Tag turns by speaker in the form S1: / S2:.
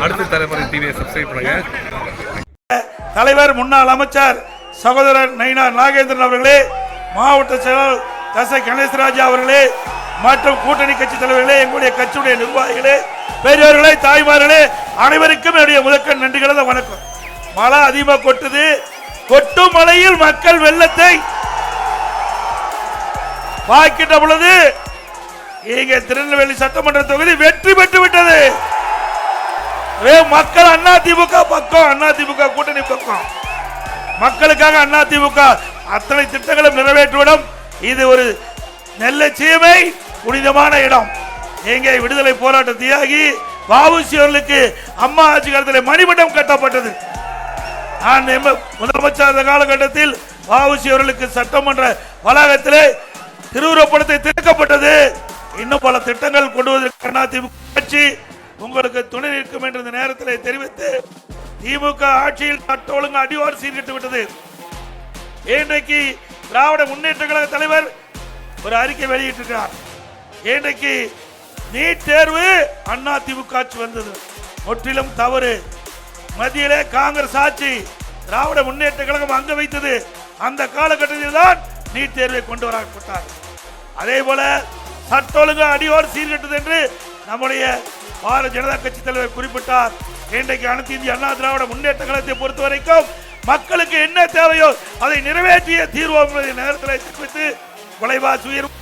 S1: அடுத்த தலைமுறை டிவியை சப்ஸ்கிரைப் பண்ணுங்க.
S2: தலைவர் முன்னாள் அமைச்சர் சகோதரர் நயினார் நாகேந்திரன் அவர்களே, மாவட்ட செயலாளர் தசை கணேசராஜா அவர்களே மற்றும் கூட்டணி கட்சி தலைவர்களே, எங்களுடைய கட்சியுடைய நிர்வாகிகளே, பெரியவர்களே, தாய்மார்களே, அனைவருக்கும் என்னுடைய முதற்கண் நன்றிகள வணக்கம். மழை அதிகமாக கொட்டுது. கொட்டும் மழையில் மக்கள் வெள்ளத்தை பாய்க்கிட்ட பொழுது இங்கே திருநெல்வேலி சட்டமன்ற தொகுதி வெற்றி பெற்று விட்டது. மக்கள் அதிமுக பக்கம், அதிமுக கூட்டணி பக்கம், மக்களுக்காக அதிமுக அத்தனை திட்டங்களும் நிறைவேற்றுவிடும். இது ஒரு நெல்லை சீமை புனிதமான இடம். எங்கே விடுதலை போராட்ட தியாகி வ.உ.சி. அவர்களுக்கு அம்மா ஆட்சி காலத்தில் மணிமண்டம் கட்டப்பட்டது. நான் முதலமைச்சர் காலகட்டத்தில் வ.உ.சி. அவர்களுக்கு சட்டமன்ற வளாகத்திலே திருவுருவப்படத்தை திறக்கப்பட்டது. இன்னும் பல திட்டங்கள் கொண்டு வருவதற்கு அதிமுக ஆட்சி உங்களுக்கு துணை நிற்கும் என்ற இந்த நேரத்தில் தெரிவித்து, திமுக ஆட்சியில் சட்ட ஒழுங்கு அடிவார் சீர்கட்டு விட்டது. இன்றைக்கு திராவிட முன்னேற்ற கழக தலைவர் ஒரு அறிக்கை வெளியிட்டிருக்கிறார். இன்றைக்கு நீட் தேர்வு அதிமுக ஆட்சி வந்தது, முற்றிலும் தவறு. மத்தியிலே காங்கிரஸ் ஆட்சி, திராவிட முன்னேற்ற கழகம் அங்க வைத்தது. அந்த காலகட்டத்தில் தான் நீட் தேர்வை கொண்டு வரப்பட்டார். அதே போல சட்ட ஒழுங்கு அடியோர் சீர்கட்டது என்று நம்முடைய பாரதிய ஜனதா கட்சி தலைவர் குறிப்பிட்டார். இன்றைக்கு அனைத்து இந்திய அண்ணா திராவிட முன்னேற்ற கழகத்தை பொறுத்த வரைக்கும் மக்களுக்கு என்ன தேவையோ அதை நிறைவேற்றிய தீர்வோம் நேரத்தில் தெரிவித்து விலைவாசி உயர்வு